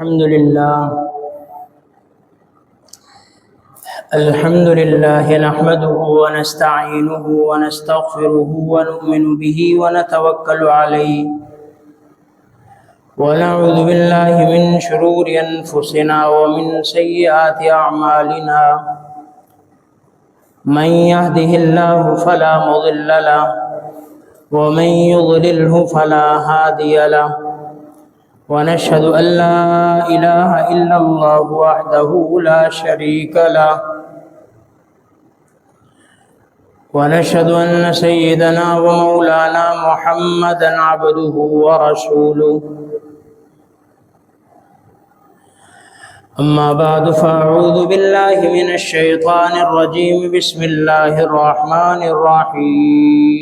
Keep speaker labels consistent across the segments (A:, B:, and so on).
A: الحمد لله نحمده ونستعينه ونستغفره ونؤمن به ونتوكل عليه ونعوذ بالله من شرور أنفسنا ومن سيئات أعمالنا من يهده الله فلا مضل له ومن يضلله فلا هادي له ونشهد أن لا إله إلا الله وحده لا شريك له ونشهد أن سيدنا ومولانا محمدا عبده ورسوله أما بعد فأعوذ بالله من الشيطان الرجيم بسم الله الرحمن الرحيم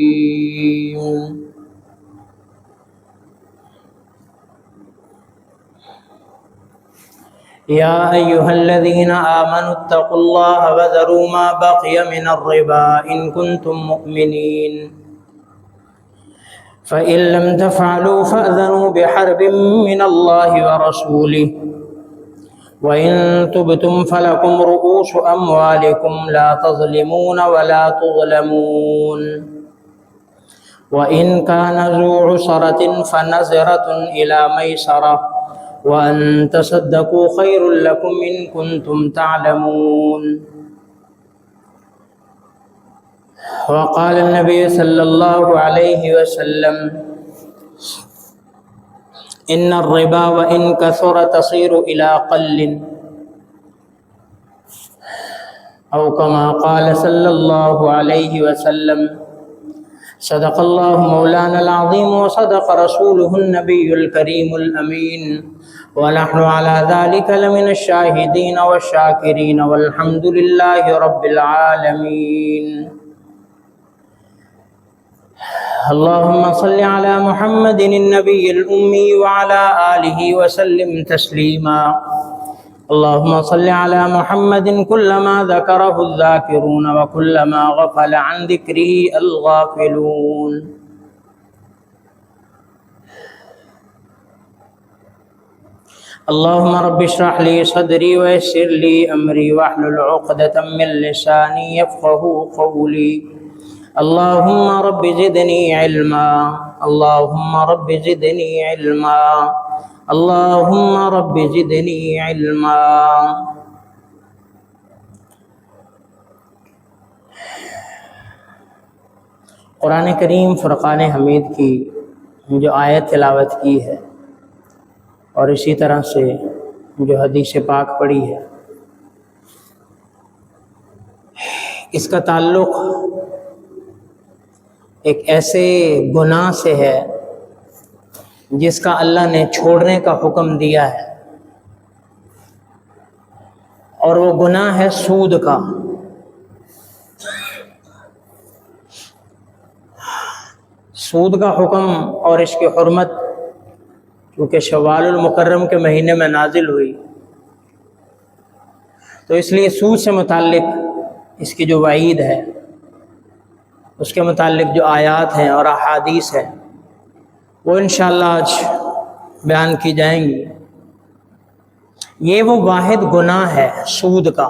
A: يا أيها الذين آمنوا اتقوا الله وذروا ما بقي من الربا إن كنتم مؤمنين فإن لم تفعلوا فأذنوا بحرب من الله ورسوله وإن تبتم فلكم رؤوس أموالكم لا تظلمون ولا تظلمون وإن كان ذو عسرة فنظرة إلى ميسرة وأن تصدقوا خير لكم إن كنتم تعلمون وقال النبي صلى الله عليه وسلم إن الربا وإن كثر تصير إلى قل أو كما قال صلى الله عليه وسلم صدق الله مولانا العظيم وصدق رسوله النبي الكريم الأمين ونحن على ذلك لمن الشاهدين والشاكرين والحمد لله رب العالمين اللهم صل على محمد النبي الأمي وعلى آله وسلم تسليما اللهم صل على محمد كلما ذكره الذاكرون وكلما غفل عن ذكره الغافلون اللهم رب اشرح لي صدري ويسر لي أمري واحلل عقدة من لساني يفقه قولي اللهم رب زدني علما اللهم رب زدني علما اللهم رب زدني علما قرآن کریم فرقان حمید کی جو آیت تلاوت کی ہے اور اسی طرح سے جو حدیث پاک پڑھی ہے، اس کا تعلق ایک ایسے گناہ سے ہے جس کا اللہ نے چھوڑنے کا حکم دیا ہے، اور وہ گناہ ہے سود کا۔ سود کا حکم اور اس کی حرمت کیونکہ شوال المکرم کے مہینے میں نازل ہوئی، تو اس لیے سود سے متعلق اس کی جو وعید ہے، اس کے متعلق جو آیات ہیں اور احادیث ہیں، وہ انشاءاللہ آج بیان کی جائیں گی۔ یہ وہ واحد گناہ ہے سود کا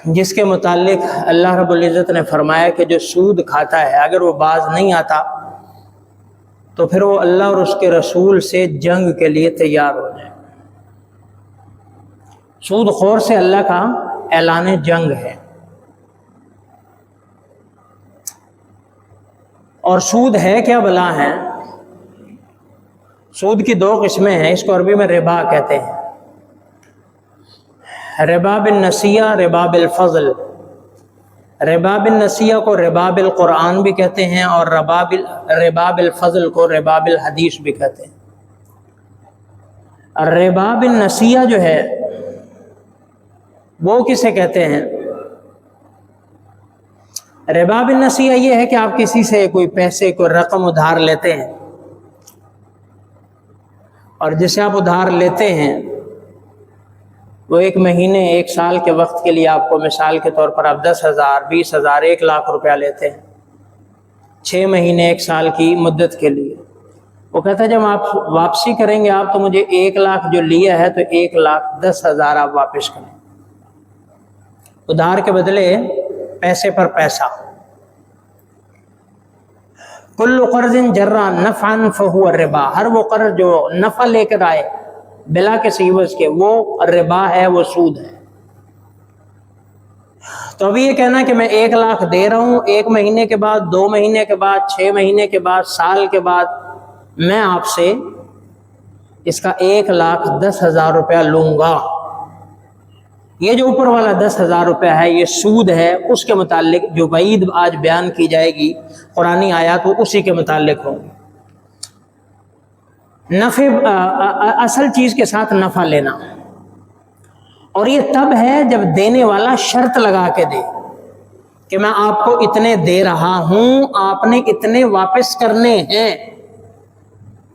A: جس کے متعلق اللہ رب العزت نے فرمایا کہ جو سود کھاتا ہے اگر وہ باز نہیں آتا تو پھر وہ اللہ اور اس کے رسول سے جنگ کے لیے تیار ہو جائے۔ سود خور سے اللہ کا اعلان جنگ ہے۔ اور سود ہے کیا بلا ہے؟ سود کی دو قسمیں ہیں، اس کو عربی میں ربا کہتے ہیں، ربا بالنسیہ، ربا بالفضل۔ ربا بالنسیہ کو ربا بالقرآن بھی کہتے ہیں اور ربا بالفضل کو ربا بالحدیث بھی کہتے ہیں۔ ربا بالنسیہ جو ہے وہ کسے کہتے ہیں؟ ربا بالنسیہ یہ ہے کہ آپ کسی سے کوئی پیسے کوئی رقم ادھار لیتے ہیں، اور جسے آپ ادھار لیتے ہیں وہ ایک مہینے ایک سال کے وقت کے لیے آپ کو، مثال کے طور پر آپ 10,000 20,000 1 لاکھ روپیہ لیتے ہیں 6 مہینے ایک سال کی مدت کے لیے، وہ کہتا ہے جب آپ واپسی کریں گے آپ تو مجھے 1 لاکھ جو لیا ہے تو 1,10,000 آپ واپس کریں، ادھار کے بدلے پیسے پر پیسہ۔ کل قرض جر نفعا فہو الربا، ہر وہ قرض جو نفع لے کر آئے بلا کسی عوض کے وہ ربا ہے، وہ سود ہے۔ تو ابھی یہ کہنا کہ میں 1 لاکھ دے رہا ہوں، 1 مہینے کے بعد، 2 مہینے کے بعد، 6 مہینے کے بعد، سال کے بعد میں آپ سے اس کا 1,10,000 روپیہ لوں گا، یہ جو اوپر والا 10,000 روپیہ ہے یہ سود ہے۔ اس کے متعلق جو وعید آج بیان کی جائے گی قرآنی آیات وہ اسی کے متعلق ہوں۔ نفع، اصل چیز کے ساتھ نفع لینا، اور یہ تب ہے جب دینے والا شرط لگا کے دے کہ میں آپ کو اتنے دے رہا ہوں، آپ نے اتنے واپس کرنے ہیں،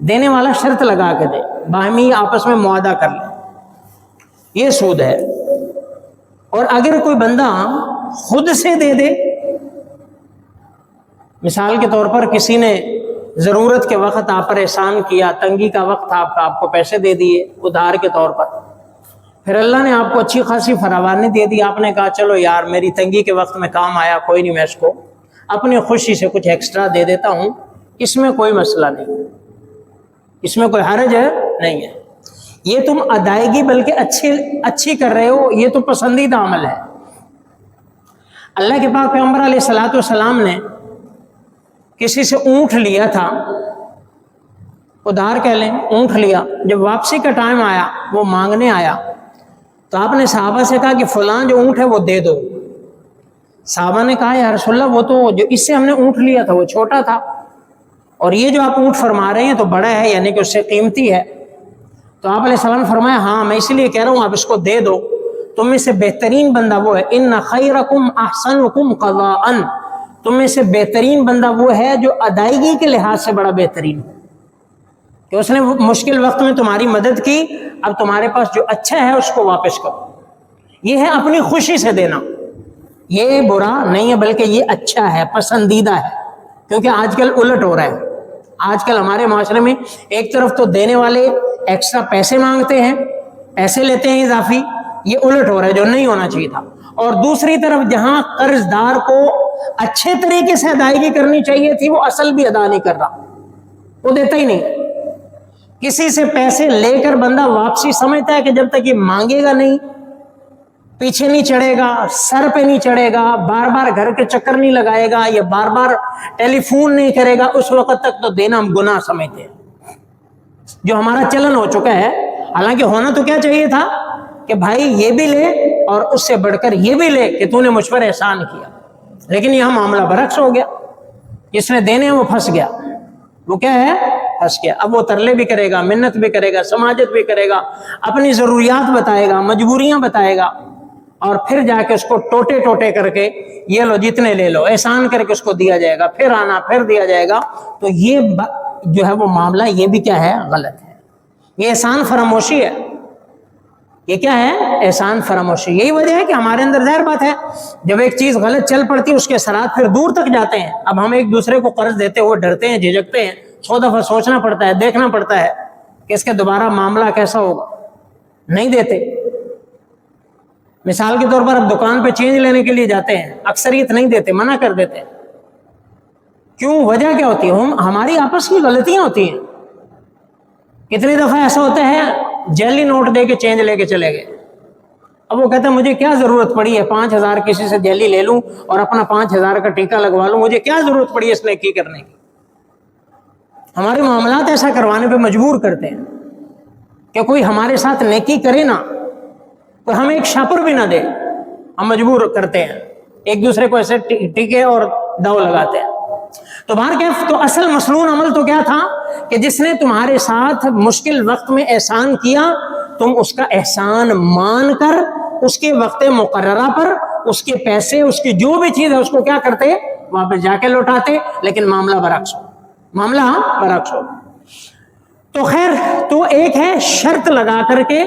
A: دینے والا شرط لگا کے دے، باہمی آپس میں معاہدہ کر لیں، یہ سود ہے۔ اور اگر کوئی بندہ خود سے دے دے، مثال کے طور پر کسی نے ضرورت کے وقت آپ پر احسان کیا، تنگی کا وقت آپ کو پیسے دے دیے ادھار کے طور پر، پھر اللہ نے آپ کو اچھی خاصی فراوانی دے دی، آپ نے کہا چلو یار میری تنگی کے وقت میں کام آیا، کوئی نہیں میں اس کو اپنی خوشی سے کچھ ایکسٹرا دے دیتا ہوں، اس میں کوئی مسئلہ نہیں، اس میں کوئی حرج ہے نہیں ہے، یہ تم ادائیگی بلکہ اچھی کر رہے ہو، یہ تو پسندیدہ عمل ہے۔ اللہ کے پاک پیغمبر علیہ الصلوۃ والسلام نے کسی سے اونٹ لیا تھا، ادھار کہہ لیں، اونٹ لیا، جب واپسی کا ٹائم آیا وہ مانگنے آیا تو آپ نے صحابہ سے کہا کہ فلاں جو اونٹ ہے وہ دے دو۔ صحابہ نے کہا یا رسول اللہ وہ تو جو اس سے ہم نے اونٹ لیا تھا وہ چھوٹا تھا، اور یہ جو آپ اونٹ فرما رہے ہیں تو بڑا ہے، یعنی کہ اس سے قیمتی ہے۔ تو آپ علیہ السلام فرمایا ہاں میں اسی لیے کہہ رہا ہوں آپ اس کو دے دو، تم میں سے بہترین بندہ وہ ہے، ان خیرکم احسنکم قضاء، تم میں سے بہترین بندہ وہ ہے جو ادائیگی کے لحاظ سے بڑا بہترین ہو، کہ اس نے مشکل وقت میں تمہاری مدد کی، اب تمہارے پاس جو اچھا ہے اس کو واپس کرو۔ یہ ہے اپنی خوشی سے دینا، یہ برا نہیں ہے بلکہ یہ اچھا ہے، پسندیدہ ہے، کیونکہ آج کل الٹ ہو رہا ہے۔ آج کل ہمارے معاشرے میں ایک طرف تو دینے والے ایکسٹرا پیسے مانگتے ہیں، پیسے لیتے ہیں اضافی، یہ الٹ ہو رہا ہے جو نہیں ہونا چاہیے تھا، اور دوسری طرف جہاں قرض دار کو اچھے طریقے سے ادائیگی کرنی چاہیے تھی وہ اصل بھی ادا نہیں کر رہا، وہ دیتا ہی نہیں۔ کسی سے پیسے لے کر بندہ واپسی سمجھتا ہے کہ جب تک یہ مانگے گا نہیں، پیچھے نہیں چڑھے گا، سر پہ نہیں چڑھے گا، بار بار گھر کے چکر نہیں لگائے گا، یا بار بار ٹیلی فون نہیں کرے گا، اس وقت تک تو دینا ہم گناہ سمجھتے ہیں، جو ہمارا چلن ہو چکا ہے۔ حالانکہ ہونا تو کیا چاہیے تھا کہ بھائی یہ بھی لے اور اس سے بڑھ کر یہ بھی لے کہ تو نے مجھ پر احسان کیا، لیکن یہاں معاملہ برعکس ہو گیا، جس نے دینے ہیں وہ پھنس گیا، وہ کیا ہے پھنس گیا۔ اب وہ ترلے بھی کرے گا، منت بھی کرے گا، سماجت بھی کرے گا، اپنی ضروریات بتائے گا، مجبوریاں بتائے گا، اور پھر جا کے اس کو ٹوٹے ٹوٹے کر کے یہ لو جتنے لے لو، احسان کر کے اس کو دیا جائے گا، پھر آنا پھر دیا جائے گا۔ تو یہ جو ہے وہ معاملہ یہ بھی کیا ہے غلط ہے، یہ احسان فراموشی ہے، یہ کیا ہے احسان فراموشی۔ یہی وجہ ہے کہ ہمارے اندر ظاہر بات ہے جب ایک چیز غلط چل پڑتی ہے اس کے اثرات پھر دور تک جاتے ہیں۔ اب ہم ایک دوسرے کو قرض دیتے ہوئے ڈرتے ہیں، جھجکتے ہیں، 100 دفعہ سوچنا پڑتا ہے، دیکھنا پڑتا ہے کہ اس کے دوبارہ معاملہ کیسا ہوگا، نہیں دیتے۔ مثال کے طور پر اب دکان پہ چینج لینے کے لیے جاتے ہیں، اکثریت نہیں دیتے، منع کر دیتے ہیں۔ کیوں؟ وجہ کیا ہوتی ہے؟ ہماری آپس کی غلطیاں ہوتی ہیں۔ کتنی دفعہ ایسا ہوتا ہے جعلی نوٹ دے کے چینج لے کے چلے گئے، اب وہ کہتے ہیں مجھے کیا ضرورت پڑی ہے 5,000 کسی سے جعلی لے لوں اور اپنا 5,000 کا ٹیکہ لگوا لوں، مجھے کیا ضرورت پڑی ہے اس نیکی کرنے کی۔ ہمارے معاملات ایسا کروانے پہ مجبور کرتے ہیں کہ کوئی ہمارے ساتھ نیکی کرے نا، کوئی ہمیں ایک شاپر بھی نہ دے، ہم مجبور کرتے ہیں، ایک دوسرے کو ایسے ٹیکے اور داؤ لگاتے ہیں۔ تو بہرکیف تو اصل مسنون عمل تو کیا تھا کہ جس نے تمہارے ساتھ مشکل وقت میں احسان کیا تم اس کا احسان مان کر اس کے وقت مقررہ پر اس کے پیسے، اس کی جو بھی چیز ہے اس کو کیا کرتے؟ واپس جا کے لوٹاتے، لیکن معاملہ برعکس ہو، معاملہ برعکس ہو۔ تو خیر، تو ایک ہے شرط لگا کر کے،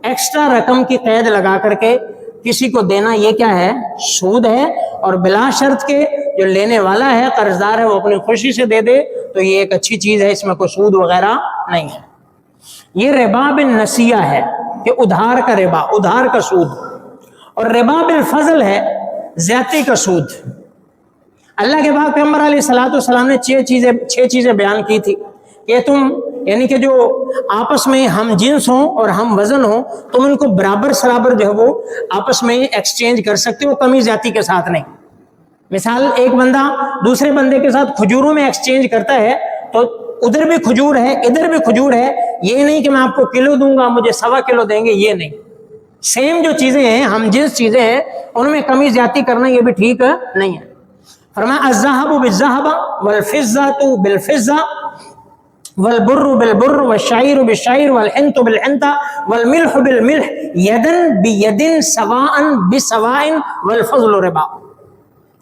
A: ایکسٹرا رقم کی قید لگا کر کے کسی کو دینا، یہ کیا ہے؟ سود ہے۔ اور بلا شرط کے جو لینے والا ہے، قرضدار ہے، وہ اپنی خوشی سے دے دے تو یہ ایک اچھی چیز ہے، اس میں کوئی سود وغیرہ نہیں ہے۔ یہ ربا بالنسیہ ہے کہ ادھار کا ربا، ادھار کا سود، اور ربا بالفضل ہے زیادتی کا سود۔ اللہ کے پاک پیغمبر علیہ الصلوۃ والسلام نے چھ چیزیں بیان کی تھی کہ تم یعنی کہ جو آپس میں ہم جنس ہوں اور ہم وزن ہوں، تم ان کو برابر سرابر جو ہے وہ آپس میں ایکسچینج کر سکتے ہو، کمی زیادتی کے ساتھ نہیں۔ مثال، ایک بندہ دوسرے بندے کے ساتھ کھجوروں میں ایکسچینج کرتا ہے تو ادھر بھی کھجور ہے ادھر بھی کھجور ہے، یہ نہیں کہ میں آپ کو کلو دوں گا مجھے 1.25 کلو دیں گے، یہ نہیں۔ سیم جو چیزیں ہیں، ہم جنس چیزیں ہیں، ان میں کمی زیادتی کرنا یہ بھی ٹھیک نہیں ہے۔ فرمایا الذهب بالذهب والفضة بالفضة والبر بالبر والشعير بالشعير والحنط بالحنطة والملح بالملح يدا بيد سواء بسواء والفضل ربا،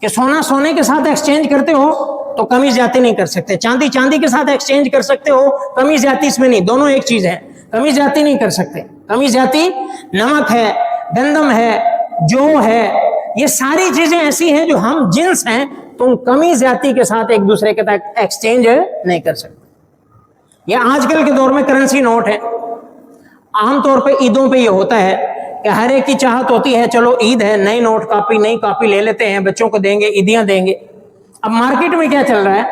A: کہ سونا سونے کے ساتھ ایکسچینج کرتے ہو تو کمی زیادتی نہیں کر سکتے، چاندی چاندی کے ساتھ ایکسچینج کر سکتے ہو، کمی زیادتی اس میں نہیں، دونوں ایک چیز ہے، کمی زیادتی نہیں کر سکتے۔ کمی زیادتی نمک ہے، گندم ہے، جو ہے، یہ ساری چیزیں ایسی ہیں جو ہم جنس ہیں، تم کمی زیادتی کے ساتھ ایک دوسرے کے ساتھ ایکسچینج نہیں کر سکتے۔ یہ آج کل کے دور میں کرنسی نوٹ ہے، عام طور پہ عیدوں پہ یہ ہوتا ہے کہ ہر ایک کی چاہت ہوتی ہے چلو عید ہے، نئی نوٹ کاپی نئی کاپی لے لیتے ہیں، بچوں کو دیں گے، عیدیاں دیں گے۔ اب مارکیٹ میں کیا چل رہا ہے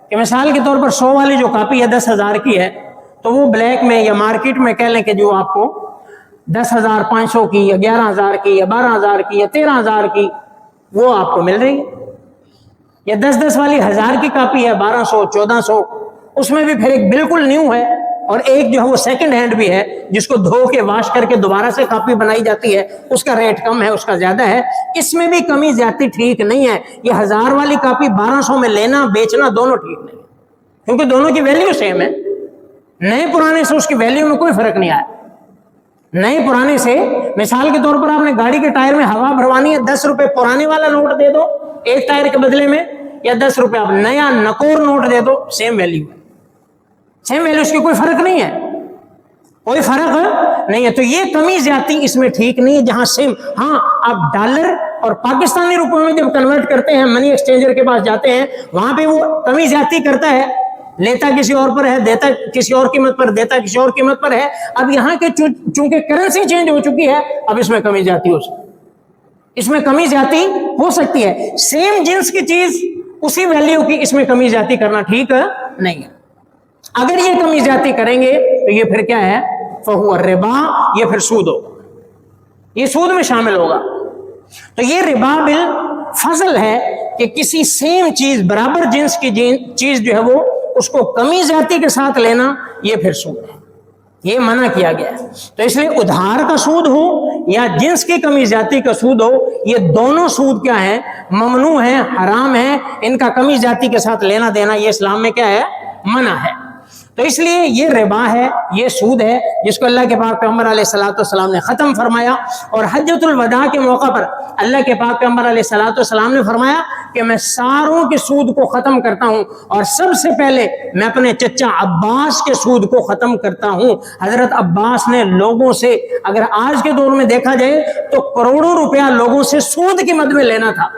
A: کہ مثال کے طور پر 100 والی جو کاپی ہے 10,000 کی ہے، تو وہ بلیک میں یا مارکیٹ میں کہہ لیں کہ جو آپ کو 10,500 کی یا 11,000 کی یا 12,000 کی یا 13,000 کی وہ آپ کو مل رہی ہے۔ یا 10 والی 1000 کی کاپی ہے 1200 1400، اس میں بھی پھر ایک بالکل نیو ہے اور ایک جو ہے وہ سیکنڈ ہینڈ بھی ہے جس کو دھو کے واش کر کے دوبارہ سے کاپی بنائی جاتی ہے، اس کا ریٹ کم ہے، اس کا زیادہ ہے۔ اس میں بھی کمی زیادتی ٹھیک نہیں ہے۔ یہ 1000 والی کاپی 1200 میں لینا بیچنا دونوں ٹھیک نہیں ہے، کیونکہ دونوں کی ویلیو سیم ہے۔ نئے پرانے سے اس کی ویلیو میں کوئی فرق نہیں آیا۔ نئے پرانے سے مثال کے طور پر آپ نے گاڑی کے ٹائر میں ہوا بھروانی ہے، 10 روپے پرانے والا نوٹ دے دو ایک ٹائر کے بدلے میں، یا 10 روپے آپ نیا نکور نوٹ دے دو، سیم ویلیو ہے، سیم ویلیو، اس کی کوئی فرق نہیں ہے، کوئی فرق نہیں ہے۔ تو یہ کمی زیادتی اس میں ٹھیک نہیں ہے جہاں سیم۔ ہاں، آپ ڈالر اور پاکستانی روپے میں جب کنورٹ کرتے ہیں، منی ایکسچینجر کے پاس جاتے ہیں، وہاں پہ وہ کمی زیادتی کرتا ہے، لیتا کسی اور پر ہے، دیتا کسی اور قیمت پر، دیتا کسی اور قیمت پر ہے۔ اب یہاں کے چونکہ کرنسی چینج ہو چکی ہے، اب اس میں کمی زیادتی ہو سکتی ہے، اس میں کمی زیادتی ہو سکتی ہے۔ سیم جنس کی چیز اسی ویلیو کی، اس میں کمی زیادتی کرنا ٹھیک نہیں ہے۔ اگر یہ کمی زیادتی کریں گے تو یہ پھر کیا ہے؟ فہو الربا، یہ پھر سود ہوگا، یہ سود میں شامل ہوگا۔ تو یہ ربا بالفضل ہے کہ کسی سیم چیز، برابر جنس کی چیز جو ہے وہ اس کو کمی زیادتی کے ساتھ لینا، یہ پھر سود ہے، یہ منع کیا گیا ہے۔ تو اس لیے ادھار کا سود ہو یا جنس کی کمی زیادتی کا سود ہو، یہ دونوں سود کیا ہے؟ ممنوع ہے، حرام ہے، ان کا کمی زیادتی کے ساتھ لینا دینا یہ اسلام میں کیا ہے؟ منع ہے۔ تو اس لیے یہ ربا ہے، یہ سود ہے، جس کو اللہ کے پاک پیغمبر علیہ الصلوۃ والسلام نے ختم فرمایا۔ اور حجۃ الوداع کے موقع پر اللہ کے پاک پیغمبر علیہ الصلوۃ والسلام نے فرمایا کہ میں ساروں کے سود کو ختم کرتا ہوں، اور سب سے پہلے میں اپنے چچا عباس کے سود کو ختم کرتا ہوں۔ حضرت عباس نے لوگوں سے، اگر آج کے دور میں دیکھا جائے تو کروڑوں روپیہ لوگوں سے سود کی مد میں لینا تھا۔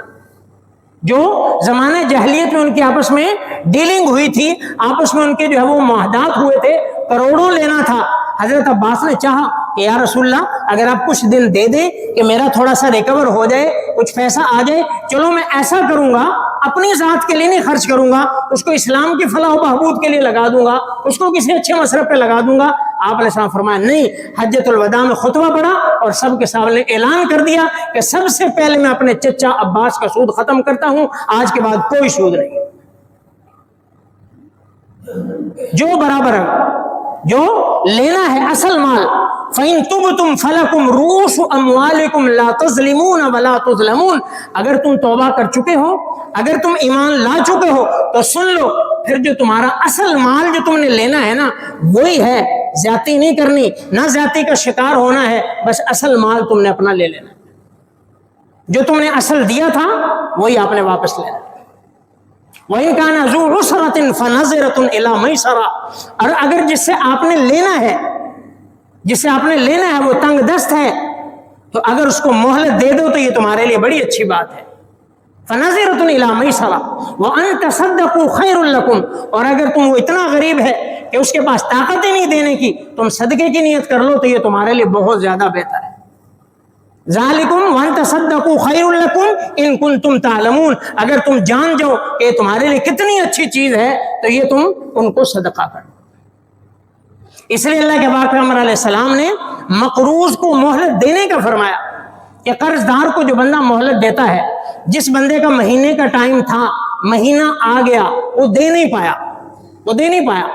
A: جو زمانے جاہلیت میں ان کی آپس میں ڈیلنگ ہوئی تھی، آپس میں ان کے جو ہے وہ معاہدات ہوئے تھے، کروڑوں لینا تھا۔ حضرت عباس نے چاہا کہ یا رسول اللہ اگر آپ کچھ دن دے دیں کہ میرا تھوڑا سا ریکور ہو جائے، کچھ پیسہ آ جائے، چلو میں ایسا کروں گا، اپنی ذات کے لیے نہیں خرچ کروں گا، اس کو اسلام کی فلاح و بہبود کے لیے لگا دوں گا، اس کو کسی اچھے مصرف پہ لگا دوں گا۔ آپ علیہ السلام فرمایا نہیں، حجۃ الوداع میں خطبہ پڑھا اور سب کے سامنے اعلان کر دیا کہ سب سے پہلے میں اپنے چچا عباس کا سود ختم کرتا ہوں، آج کے بعد کوئی سود نہیں، جو برابر ہے، جو لینا ہے اصل مال۔ فَإِن تُبْتُمْ فَلَكُمْ رُؤُوسُ أَمْوَالِكُمْ لَا تَظْلِمُونَ وَلَا تُظْلَمُونَ۔ اگر تم توبہ کر چکے ہو، اگر تم ایمان لا چکے ہو تو سن لو، پھر جو تمہارا اصل مال جو تم نے لینا ہے نا، وہی ہے، زیادتی نہیں کرنی، نہ زیادتی کا شکار ہونا ہے، بس اصل مال تم نے اپنا لے لینا، جو تم نے اصل دیا تھا وہی آپ نے واپس لینا۔ وَإِن كَانَ ذُو عُسْرَةٍ فَنَظِرَةٌ إِلَىٰ مَيْسَرَةٍ، اور اگر جس سے آپ نے لینا ہے، جس سے آپ نے لینا ہے وہ تنگ دست ہے، تو اگر اس کو مہلت دے دو تو یہ تمہارے لیے بڑی اچھی بات ہے۔ فنظرۃ الی میسرہ وان تصدقوا خیر لکم، اور اگر تم وہ اتنا غریب ہے کہ اس کے پاس طاقت ہی نہیں دینے کی، تم صدقے کی نیت کر لو تو یہ تمہارے لیے بہت زیادہ بہتر ہے۔ ذالکم وان تصدقوا خیر لکم ان کنتم تعلمون، اگر تم جان جاؤ کہ تمہارے لیے کتنی اچھی چیز ہے تو یہ تم ان کو صدقہ کرو۔ اس لیے اللہ کے پاک پیغمبر علیہ السلام نے مقروض کو مہلت دینے کا فرمایا کہ قرض دار کو جو بندہ مہلت دیتا ہے، جس بندے کا مہینے کا ٹائم تھا، مہینہ آ گیا، وہ دے نہیں پایا،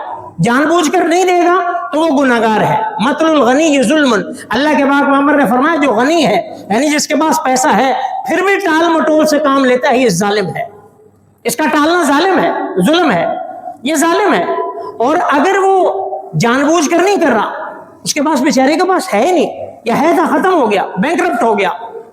A: جان بوجھ کر نہیں دے گا تو وہ گناہگار ہے۔ مطل الغنی ظلم، اللہ کے پاک پیغمبر نے فرمایا جو غنی ہے یعنی جس کے پاس پیسہ ہے پھر بھی ٹال مٹول سے کام لیتا ہے، یہ ظالم ہے، اس کا ٹالنا ظالم ہے، ظلم ہے، یہ ظالم ہے۔ اور اگر وہ جان بوجھ کر نہیں کر رہا، اس کے پاس بیچارے کے پاس ہے ہی نہیں، یا ہے تھا ختم ہو گیا، بینکرپٹ ہو گیا،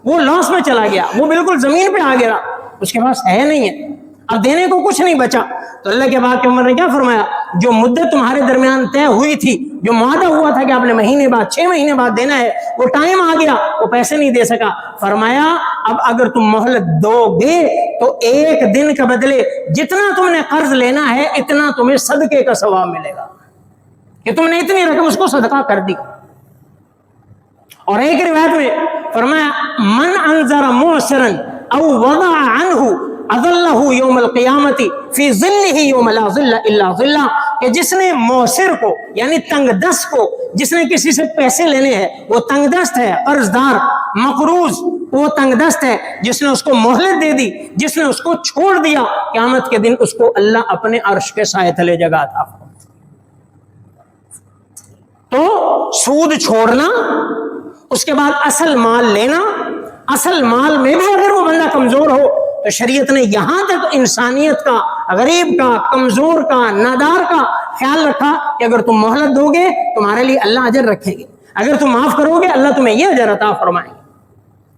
A: وہ لاس میں چلا گیا، وہ بالکل زمین پہ آ گیا، اس کے پاس ہے نہیں ہے، اب دینے کو کچھ نہیں بچا، تو اللہ کے پاک پیغمبر نے کیا فرمایا؟ جو مدت تمہارے درمیان طے ہوئی تھی، جو معاہدہ ہوا تھا کہ آپ نے مہینے بعد 6 مہینے بعد دینا ہے، وہ ٹائم آ گیا، وہ پیسے نہیں دے سکا، فرمایا اب اگر تم مہلت دو گے تو 1 دن کے بدلے جتنا تم نے قرض لینا ہے اتنا تمہیں صدقے کا ثواب ملے گا کہ تم نے اتنی رقم اس کو صدقہ کر دی۔ اور ایک روایت میں فرمایا من انذر معسرا او وضع عنہ اظلہ یوم القیامت فی ظلہ یوم لا ظل الا ظلہ، کہ جس نے معسر کو یعنی تنگ دست کو، جس نے کسی سے پیسے لینے ہیں، وہ تنگ دست ہے، قرض دار، مقروض وہ تنگ دست ہے، جس نے اس کو مہلت دے دی، جس نے اس کو چھوڑ دیا، قیامت کے دن اس کو اللہ اپنے عرش کے سائے تلے جگہ عطا فرمائے۔ تو سود چھوڑنا، اس کے بعد اصل مال لینا، اصل مال میں بھی اگر وہ بندہ کمزور ہو تو شریعت نے یہاں تک انسانیت کا، غریب کا، کمزور کا، نادار کا خیال رکھا کہ اگر تم مہلت دو گے تمہارے لیے اللہ اجر رکھیں گے، اگر تم معاف کرو گے اللہ تمہیں یہ اجر عطا فرمائیں گے،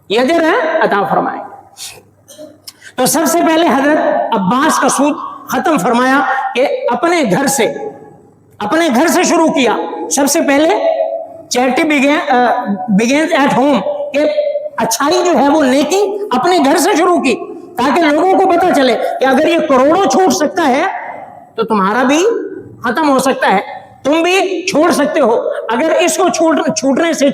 A: یہ اجر ہے عطا فرمائیں گے۔ تو سب سے پہلے حضرت عباس کا سود ختم فرمایا کہ اپنے گھر سے شروع کیا۔ سب سے پہلے چیریٹی بگینز ایٹ ہوم، کہ اچھائی جو ہے وہ نیکی اپنے گھر سے شروع کی، تاکہ لوگوں کو پتا چلے کہ اگر یہ کروڑوں چھوٹ سکتا ہے تو تمہارا بھی ختم ہو سکتا ہے، تم بھی چھوڑ سکتے ہو، اگر اس کو چھوڑنے سے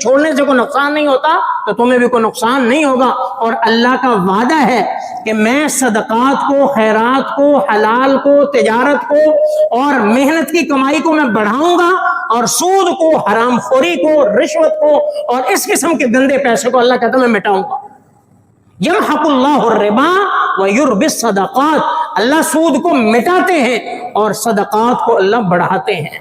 A: کوئی نقصان نہیں ہوتا تو تمہیں بھی کوئی نقصان نہیں ہوگا۔ اور اللہ کا وعدہ ہے کہ میں صدقات کو، خیرات کو، حلال کو، تجارت کو اور محنت کی کمائی کو میں بڑھاؤں گا، اور سود کو، حرام خوری کو، رشوت کو اور اس قسم کے گندے پیسے کو اللہ کہتا ہے میں مٹاؤں گا۔ یمحق اللہ الربا ویربی الصدقات، اللہ سود کو مٹاتے ہیں اور صدقات کو اللہ بڑھاتے ہیں۔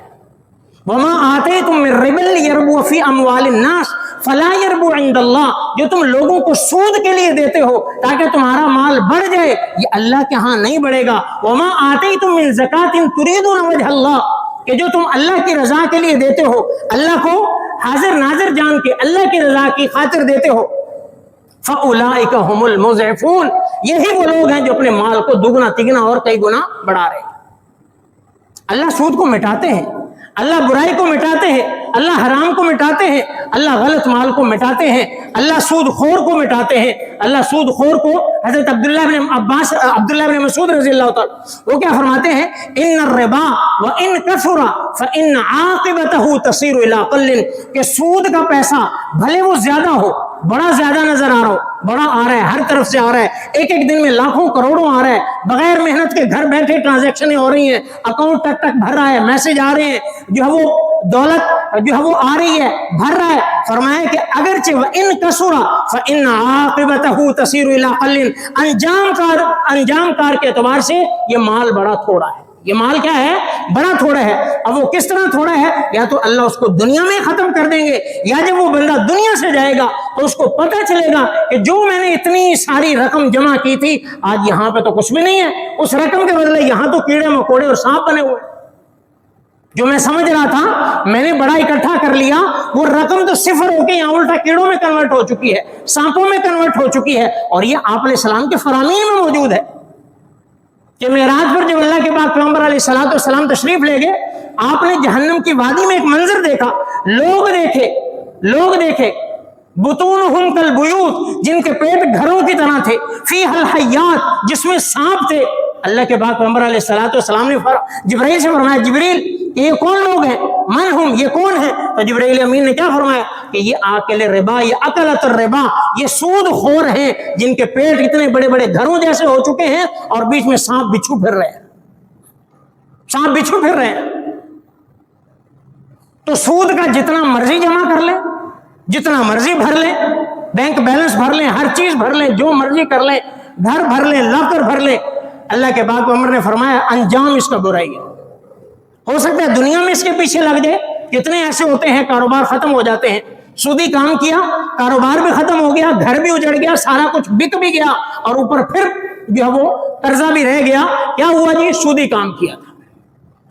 A: وما آتیتم من ربا لیربو فی اموال الناس فلا یربو عند اللہ، جو تم لوگوں کو سود کے لیے دیتے ہو تاکہ تمہارا مال بڑھ جائے، یہ اللہ کے ہاں نہیں بڑھے گا۔ وما آتیتم من زکاۃ تریدون وجہ اللہ، کہ جو تم اللہ کی رضا کے لیے دیتے ہو، اللہ کو حاضر ناظر جان کے اللہ کی رضا کی خاطر دیتے ہو، فَأُولَئِكَ هُمُ الْمُضْعِفُونَ، یہی وہ لوگ ہیں جو اپنے مال کو دگنا تگنا اور کئی گنا بڑھا رہے ہیں۔ اللہ سود کو مٹاتے ہیں، اللہ برائی کو مٹاتے ہیں، اللہ حرام کو مٹاتے ہیں، اللہ غلط مال کو مٹاتے ہیں، اللہ سود خور کو مٹاتے ہیں۔ اللہ سود خور کو حضرت عبداللہ بن مسعود رضی اللہ تعالی وہ کیا فرماتے ہیں؟ ان الربا وان کثر فان عاقبته تصير الى قل، کہ سود کا پیسہ بھلے وہ زیادہ ہو، بڑا زیادہ نظر آ رہا ہو، بڑا آ رہا ہے، ہر طرف سے آ رہا ہے، ایک دن میں لاکھوں کروڑوں آ رہا ہے، بغیر محنت کے گھر بیٹھے ٹرانزیکشنیں ہو رہی ہیں، اکاؤنٹ ٹک ٹک بھر رہا ہے، میسج آ رہے ہیں، جو ہے وہ دولت جو ہے وہ آ رہی ہے، بھر رہا ہے۔ فرمایا کہ اگرچہ وَإِن كَثُرَ فَإِنَّ عَاقِبَتَهُ تَصِيرُ إِلَىٰ قَلٍّ، انجام کار کے اعتبار سے یہ مال بڑا تھوڑا ہے، یہ مال کیا ہے؟ بڑا تھوڑا ہے۔ اب وہ کس طرح تھوڑا ہے؟ یا تو اللہ اس کو دنیا میں ختم کر دیں گے، یا جب وہ بندہ دنیا سے جائے گا تو اس کو پتہ چلے گا کہ جو میں نے اتنی ساری رقم جمع کی تھی آج یہاں پہ تو کچھ بھی نہیں ہے، اس رقم کے بدلے یہاں تو کیڑے مکوڑے اور سانپ بنے ہوئے، جو میں سمجھ رہا تھا میں نے بڑا اکٹھا کر لیا، وہ رقم تو صفر ہو کے یہاں الٹا کیڑوں میں کنورٹ ہو چکی ہے، سانپوں میں کنورٹ ہو چکی ہے۔ اور یہ آپ علیہ السلام کے فرامین میں موجود ہے کہ معراج پر جب اللہ کے پاک پیغمبر علیہ السلام تشریف لے گئے، آپ نے جہنم کی وادی میں ایک منظر دیکھا، لوگ دیکھے بطونہم کالبیوت، جن کے پیٹ گھروں کی طرح تھے، فیہا الحیات، جس میں سانپ تھے۔ اللہ کے پاک پیغمبر علیہ السلام نے جبرائیل سے فرمایا جبریل یہ کون لوگ ہیں، من ہم، یہ کون ہیں؟ تو جبرائیل امین نے کیا فرمایا کہ یہ آکل ربا، یہ اکلت الربا، یہ سود خور ہیں جن کے پیٹ اتنے بڑے بڑے گھروں جیسے ہو چکے ہیں اور بیچ میں سانپ بچھو پھر رہے ہیں، سانپ بچھو پھر رہے ہیں۔ تو سود کا جتنا مرضی جمع کر لیں، جتنا مرضی بھر لیں، بینک بیلنس بھر لیں، ہر چیز بھر لیں، جو مرضی کر لیں، گھر بھر لیں، لاکر بھر لیں، اللہ کے پاک پیغمبر نے فرمایا انجام اس کا برائی ہے۔ ہو سکتا ہے دنیا میں اس کے پیچھے لگ جائے، کتنے ایسے ہوتے ہیں کاروبار ختم ہو جاتے ہیں، سودی کام کیا، کاروبار بھی ختم ہو گیا، گھر بھی اجڑ گیا، سارا کچھ بک بھی گیا، اور اوپر پھر جو ہے وہ قرضہ بھی رہ گیا۔ کیا ہوا جی؟ سودی کام کیا تھا۔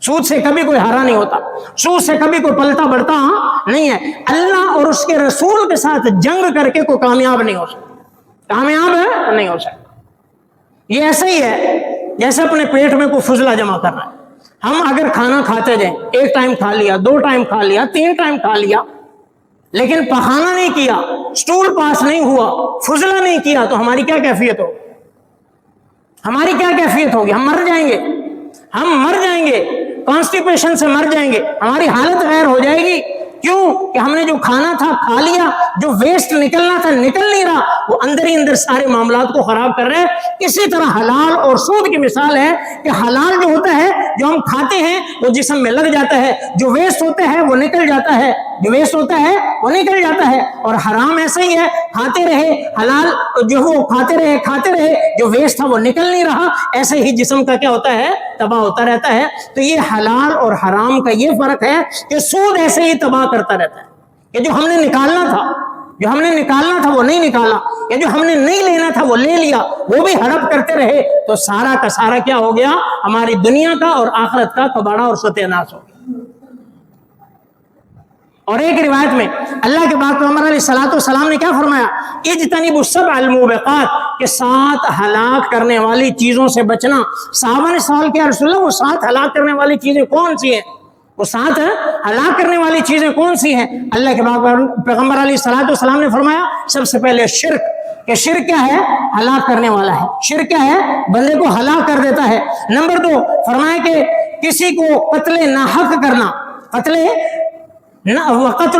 A: سود سے کبھی کوئی ہارا نہیں ہوتا، سود سے کبھی کوئی پلتا بڑھتا نہیں ہے۔ اللہ اور اس کے رسول کے ساتھ جنگ کر کے کوئی کامیاب نہیں ہو سکتا، کامیاب نہیں ہو سکتا۔ یہ ایسا ہی ہے جیسے اپنے پیٹ میں کوئی فضلہ جمع کرنا ہے۔ ہم اگر کھانا کھاتے جائیں، ایک ٹائم کھا لیا، 2 ٹائم کھا لیا، 3 ٹائم کھا لیا، لیکن پخانا نہیں کیا، سٹول پاس نہیں ہوا، فضلہ نہیں کیا، تو ہماری کیا کیفیت ہوگی؟ ہماری کیا کیفیت ہوگی؟ ہم مر جائیں گے، ہم مر جائیں گے، کانسٹیپیشن سے مر جائیں گے، ہماری حالت غیر ہو جائے گی۔ کیوں کہ ہم نے جو کھانا تھا کھا لیا، جو ویسٹ نکلنا تھا نکل نہیں رہا، وہ اندر ہی اندر سارے معاملات کو خراب کر رہے ہیں۔ اسی طرح حلال اور سود کی مثال ہے کہ حلال جو ہوتا ہے، جو ہم کھاتے ہیں وہ جسم میں لگ جاتا ہے، جو ویسٹ ہوتا ہے وہ نکل جاتا ہے، جو ویسٹ ہوتا ہے وہ نکل جاتا ہے۔ اور حرام ایسا ہی ہے، کھاتے رہے، حلال جو وہ کھاتے رہے، جو ویسٹ تھا وہ نکل نہیں رہا، ایسے ہی جسم کا کیا ہوتا ہے؟ تباہ ہوتا رہتا ہے۔ تو یہ حلال اور حرام کا یہ فرق ہے کہ سود ایسے ہی تباہ کرتا رہتا ہے کہ جو ہم نے نکالنا تھا وہ نہیں نکالا، یا جو ہم نے نہیں لینا تھا وہ لے لیا، وہ بھی ہڑپ کرتے رہے، تو سارا کا سارا کیا ہو گیا؟ ہماری دنیا کا اور آخرت کا کباڑا اور ستیہ ناش ہو گیا۔ اور ایک روایت میں اللہ کے پاک پیغمبر علیہ السلام نے کیا فرمایا؟ اجتنبوا السبع الموبقات، کہ 7 ہلاک کرنے والی چیزوں سے بچنا۔ صحابہ نے سوال کیا رسول اللہ وہ 7 ہلاک کرنے والی چیزیں کون سی ہیں؟ وہ 7 ہلاک کرنے والی چیزیں کون سی ہیں؟ اللہ کے پیغمبر علیہ السلام نے فرمایا سب سے پہلے شرک، کہ شرک کیا ہے؟ ہلاک کرنے والا ہے۔ شرک کیا ہے؟ بندے کو ہلاک کر دیتا ہے۔ نمبر 2 فرمایا کہ کسی کو قتل ناحق کرنا، قتل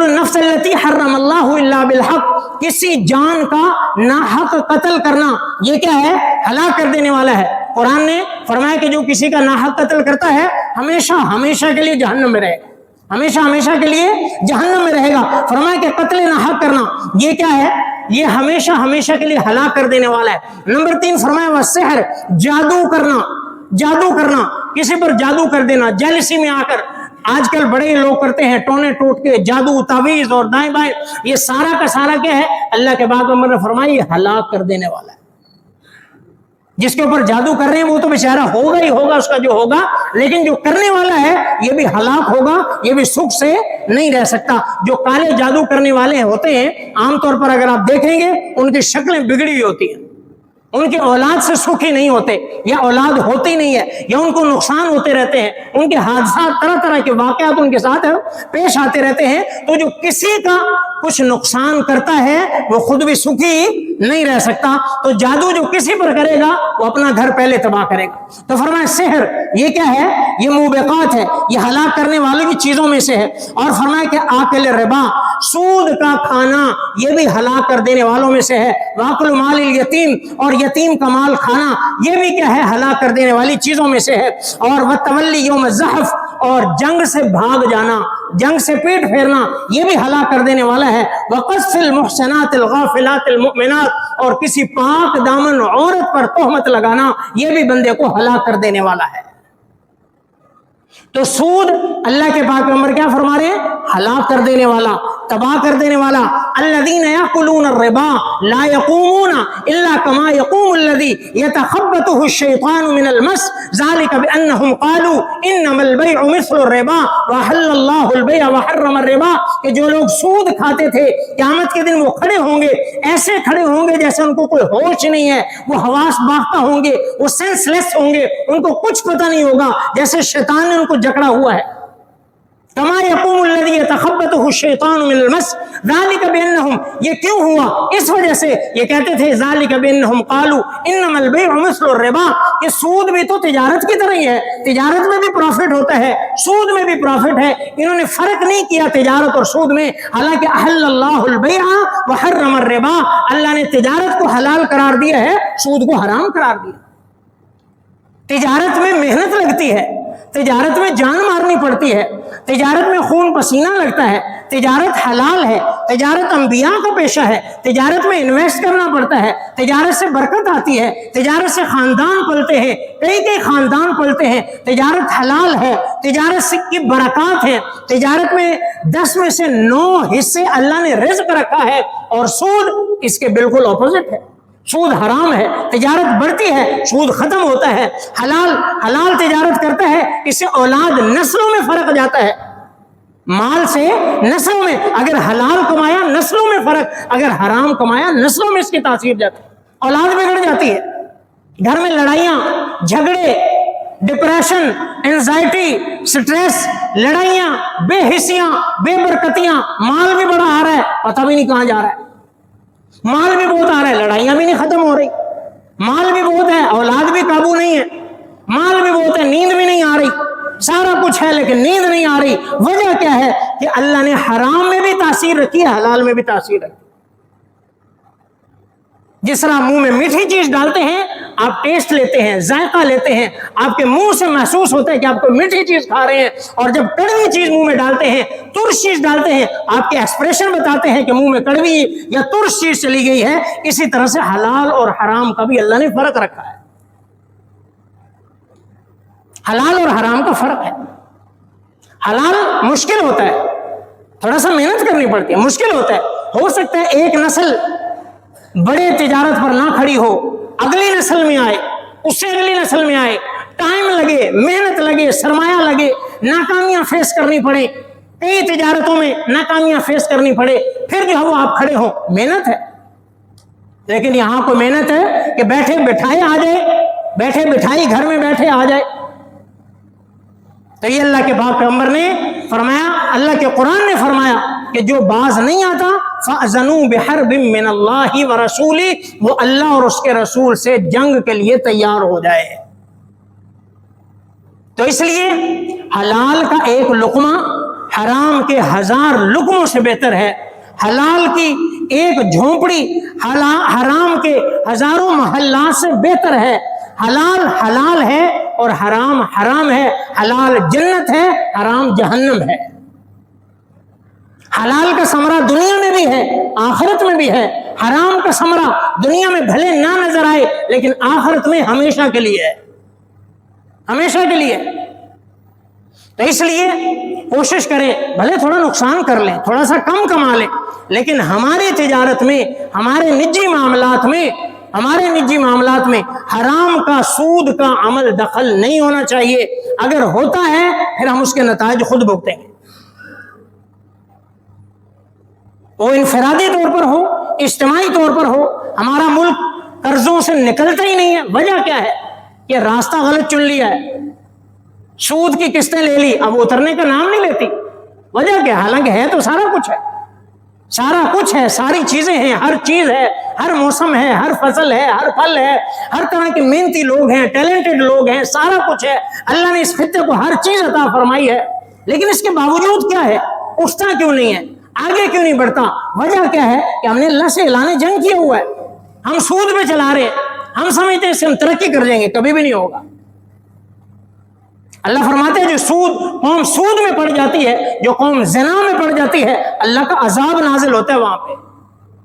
A: النفس التي حرم اللہ الا بالحق، کسی جان کا ناحق قتل کرنا، یہ کیا ہے؟ ہلاک کر دینے والا ہے۔ قرآن نے فرمایا کہ جو کسی کا ناحق قتل کرتا ہے ہمیشہ ہمیشہ کے لیے جہنم میں رہے گا، ہمیشہ ہمیشہ کے لیے جہنم میں رہے گا۔ فرمایا کہ قتل ناحق کرنا یہ کیا ہے؟ یہ ہمیشہ ہمیشہ کے لیے ہلاک کر دینے والا ہے۔ نمبر 3 فرمایا والسحر، جادو کرنا، کسی پر جادو کر دینا، جیلسی میں آ کر آج کل بڑے لوگ کرتے ہیں، ٹونے ٹوٹ کے جادو تعویذ اور دائیں بائیں، یہ سارا کا سارا کیا ہے؟ اللہ کے پاک پیغمبر نے فرمایا یہ ہلاک کر دینے والا ہے۔ جس کے اوپر جادو کر رہے ہیں وہ تو بیچارہ ہوگا ہی ہوگا اس کا جو ہوگا، لیکن جو کرنے والا ہے یہ بھی ہلاک ہوگا، یہ بھی سکھ سے نہیں رہ سکتا۔ جو کالے جادو کرنے والے ہوتے ہیں عام طور پر اگر آپ دیکھیں گے ان کی شکلیں بگڑی ہوئی ہوتی ہیں، ان کی اولاد سے سکھی نہیں ہوتے، یا اولاد ہوتی نہیں ہے، یا ان کو نقصان ہوتے رہتے ہیں، ان کے حادثات طرح طرح کے واقعات ان کے ساتھ پیش آتے رہتے ہیں۔ تو جو کسی کا کچھ نقصان کرتا ہے وہ خود بھی سکھی نہیں رہ سکتا۔ تو جادو جو کسی پر کرے گا وہ اپنا گھر پہلے تباہ کرے گا۔ تو فرمایا سحر یہ کیا ہے؟ یہ موبقات ہے، یہ ہلاک کرنے والی بھی چیزوں میں سے ہے۔ اور فرمایا کہ آکل ربا، سود کا کھانا یہ بھی ہلاک کر دینے والوں میں سے ہے۔ واکل مال الیتیم، اور یتیم کا مال کھانا یہ بھی کیا ہے؟ ہلاک کر دینے والی چیزوں میں سے ہے۔ اور وتولی یوم الزحف، اور جنگ سے بھاگ جانا، جنگ سے پیٹ پھیرنا یہ بھی ہلاک کر دینے والا ہے۔ وقذف المحصنات الغافلات المؤمنات، اور کسی پاک دامن عورت پر تہمت لگانا یہ بھی بندے کو ہلاک کر دینے والا ہے۔ تو سود اللہ کے پاک پیغمبر کیا فرما رہے ہیں؟ ہلاک کر دینے والا، تباہ کر دینے والا۔ الذین یاکلون الربا لا یقومون الا کما یقوم الذی یتخبطہ الشیطان من المس ذلک بانہم قالوا انما البیع مثل الربا وحل اللہ البیع وحرم الربا، کہ جو لوگ سود کھاتے تھے قیامت کے دن وہ کھڑے ہوں گے، ایسے کھڑے ہوں گے جیسے ان کو کوئی ہوش نہیں ہے، وہ حواس باختہ ہوں گے، وہ سینس لیس ہوں گے، ان کو کچھ پتہ نہیں ہوگا، جیسے شیطان نے ان کو جکڑا ہوا ہے۔ کما یقوم الذی یتخبطہ الشیطان من المس ذلک بانہم، یہ کیوں ہوا؟ اس وجہ سے یہ کہتے تھے ذلک بانہم قالوا انما البیع مثل الربا، کہ سود بھی تو تجارت کی طرح ہی ہے، تجارت میں بھی پروفٹ ہوتا ہے، سود میں بھی پروفٹ ہے۔ انہوں نے فرق نہیں کیا تجارت اور سود میں، حالانکہ احل اللہ البیع وحرم الربا، اللہ نے تجارت کو حلال قرار دیا ہے، سود کو حرام قرار دیا۔ تجارت میں محنت لگتی ہے، تجارت میں جان مارنی پڑتی ہے، تجارت میں خون پسینہ لگتا ہے، تجارت حلال ہے، تجارت انبیاء کا پیشہ ہے، تجارت میں انویسٹ کرنا پڑتا ہے، تجارت سے برکت آتی ہے، تجارت سے خاندان پلتے ہیں، کئی خاندان پلتے ہیں، تجارت حلال ہے، تجارت سے کی برکات ہے، تجارت میں 10 میں سے 9 حصے اللہ نے رزق رکھا ہے، اور سود اس کے بالکل اپوزٹ ہے، سود حرام ہے، تجارت بڑھتی ہے، سود ختم ہوتا ہے، حلال تجارت کرتا ہے، اس سے اولاد نسلوں میں فرق جاتا ہے، مال سے نسلوں میں، اگر حلال کمایا نسلوں میں فرق، اگر حرام کمایا نسلوں میں اس کی تاثیر جاتی ہے، اولاد بگڑ جاتی ہے، گھر میں لڑائیاں جھگڑے، ڈپریشن، اینزائٹی، سٹریس، لڑائیاں، بے حسیاں، بے برکتیاں، مال بھی بڑا آ رہا ہے پتہ بھی نہیں کہاں جا رہا ہے، مال بھی بہت آ رہا ہے لڑائیاں بھی نہیں ختم ہو رہی، مال بھی بہت ہے اولاد بھی قابو نہیں ہے، مال بھی بہت ہے نیند بھی نہیں آ رہی، سارا کچھ ہے لیکن نیند نہیں آ رہی۔ وجہ کیا ہے؟ کہ اللہ نے حرام میں بھی تاثیر رکھی ہے، حلال میں بھی تاثیر رکھی۔ جس طرح منہ میں میٹھی چیز ڈالتے ہیں، آپ ٹیسٹ لیتے ہیں، ذائقہ لیتے ہیں، آپ کے منہ سے محسوس ہوتا ہے کہ آپ کو میٹھی چیز کھا رہے ہیں، اور جب کڑوی چیز منہ میں ڈالتے ہیں، ترش چیز ڈالتے ہیں، آپ کے ایکسپریشن بتاتے ہیں کہ منہ میں کڑوی یا ترش چیز چلی گئی ہے۔ اسی طرح سے حلال اور حرام کا بھی اللہ نے فرق رکھا ہے، حلال اور حرام کا فرق ہے۔ حلال مشکل ہوتا ہے، تھوڑا سا محنت کرنی پڑتی ہے، مشکل ہوتا ہے، ہو سکتا ہے ایک نسل بڑے تجارت پر نہ کھڑی ہو، اگلی نسل میں آئے، اس سے اگلی نسل میں آئے، ٹائم لگے، محنت لگے، سرمایہ لگے، ناکامیاں فیس کرنی پڑے، کئی تجارتوں میں ناکامیاں فیس کرنی پڑے، پھر جو ہے وہ آپ کھڑے ہوں، محنت ہے۔ لیکن یہاں کو محنت ہے کہ بیٹھے بٹھائے آ جائے، بیٹھے بٹھائی گھر میں بیٹھے آ جائے۔ تو یہ اللہ کے پاک پیغمبر نے فرمایا، اللہ کے قرآن نے فرمایا کہ جو باز نہیں آتا فَأْذَنُوا بِحَرْبٍ مِّنَ اللَّهِ وَرَسُولِهِ، وہ اللہ اور اس کے رسول سے جنگ کے لیے تیار ہو جائے۔ تو اس لیے حلال کا ایک لقمہ حرام کے 1000 لقموں سے بہتر ہے، حلال کی ایک جھونپڑی حرام کے ہزاروں محلات سے بہتر ہے۔ حلال حلال ہے اور حرام حرام ہے، حلال جنت ہے، حرام جہنم ہے۔ حلال کا ثمرہ دنیا میں بھی ہے، آخرت میں بھی ہے، حرام کا ثمرہ دنیا میں بھلے نہ نظر آئے لیکن آخرت میں ہمیشہ کے لیے ہے، ہمیشہ کے لیے۔ تو اس لیے کوشش کریں، بھلے تھوڑا نقصان کر لیں، تھوڑا سا کم کما لیں، لیکن ہماری تجارت میں، ہمارے نجی معاملات میں حرام کا، سود کا عمل دخل نہیں ہونا چاہیے۔ اگر ہوتا ہے پھر ہم اس کے نتائج خود بھگتیں گے، وہ انفرادی طور پر ہو، اجتماعی طور پر ہو۔ ہمارا ملک قرضوں سے نکلتا ہی نہیں ہے، وجہ کیا ہے؟ کہ راستہ غلط چن لیا ہے، سود کی قسطیں لے لی، اب اترنے کا نام نہیں لیتی۔ وجہ کیا؟ حالانکہ ہے تو سارا کچھ ہے، سارا کچھ ہے، ساری چیزیں ہیں، ہر چیز ہے، ہر موسم ہے، ہر فصل ہے، ہر پھل ہے، ہر طرح کے محنتی لوگ ہیں، ٹیلنٹڈ لوگ ہیں، سارا کچھ ہے۔ اللہ نے اس خطے کو ہر چیز عطا فرمائی ہے، لیکن اس کے باوجود کیا ہے؟ اٹھتا کیوں نہیں ہے؟ آگے کیوں نہیں بڑھتا؟ وجہ کیا ہے؟ کہ ہم نے اللہ سے اعلان جنگ کیا ہوا ہے، ہم سود پہ چلا رہے ہیں، ہم سمجھتے ہیں اس سے ہم ترقی کر جائیں گے، کبھی بھی نہیں ہوگا۔ اللہ فرماتے ہیں جو قوم سود میں پڑ جاتی ہے، جو قوم زنا میں پڑ جاتی ہے، اللہ کا عذاب نازل ہوتا ہے وہاں پہ۔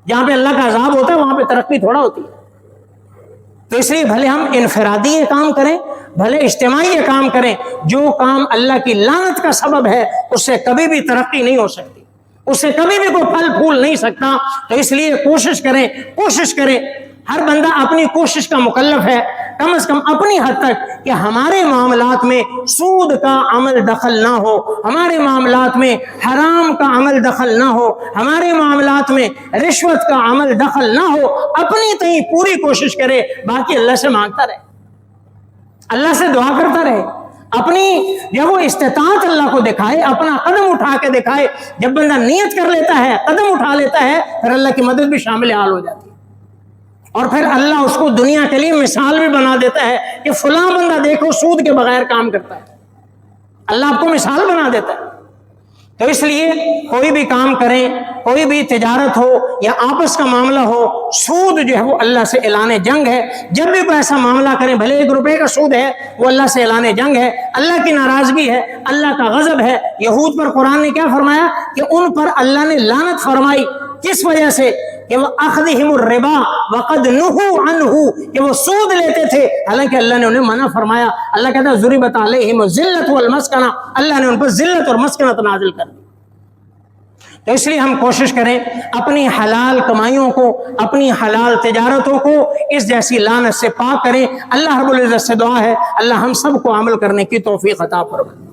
A: جہاں پہ اللہ کا عذاب ہوتا ہے وہاں پہ ترقی تھوڑا ہوتی ہے۔ تو اس لیے بھلے ہم انفرادی یہ کام کریں، بھلے اجتماعی یہ کام کریں، جو کام اللہ کی لعنت کا سبب ہے اس سے کبھی بھی ترقی نہیں ہو سکتی، اس سے کبھی بھی کوئی پھل پھول نہیں سکتا۔ تو اس لیے کوشش کریں، ہر بندہ اپنی کوشش کا مکلف ہے، کم از کم اپنی حد تک، کہ ہمارے معاملات میں سود کا عمل دخل نہ ہو، ہمارے معاملات میں حرام کا عمل دخل نہ ہو، ہمارے معاملات میں رشوت کا عمل دخل نہ ہو۔ اپنی تئیں پوری کوشش کرے، باقی اللہ سے مانگتا رہے، اللہ سے دعا کرتا رہے، اپنی جب وہ استطاعت اللہ کو دکھائے، اپنا قدم اٹھا کے دکھائے. جب بندہ نیت کر لیتا ہے، قدم اٹھا لیتا ہے، پھر اللہ کی مدد بھی شامل حال ہو جاتی ہے. اور پھر اللہ اس کو دنیا کے لیے مثال بھی بنا دیتا ہے کہ فلاں بندہ دیکھو سود کے بغیر کام کرتا ہے. اللہ آپ کو مثال بنا دیتا ہے. تو اس لیے کوئی بھی کام کریں، کوئی بھی تجارت ہو یا آپس کا معاملہ ہو، سود جو ہے وہ اللہ سے اعلان جنگ ہے. جب بھی کوئی ایسا معاملہ کریں، بھلے 1 روپے کا سود ہے، وہ اللہ سے اعلان جنگ ہے، اللہ کی ناراضگی ہے، اللہ کا غضب ہے. یہود پر قرآن نے کیا فرمایا کہ ان پر اللہ نے لعنت فرمائی. کس وجہ سے؟ کہ وہ اخذہم الربا وقد نہوا عنہ، کہ وہ سود لیتے تھے حالانکہ اللہ نے انہیں منع فرمایا. اللہ کہتا ہے ضربت علیہم الذلۃ والمسکنہ، اللہ نے ان پر ذلت اور مسکنت نازل کر دی. تو اس لیے ہم کوشش کریں اپنی حلال کمائیوں کو، اپنی حلال تجارتوں کو اس جیسی لعنت سے پاک کریں. اللہ رب العزت سے دعا ہے اللہ ہم سب کو عمل کرنے کی توفیق عطا فرمائے.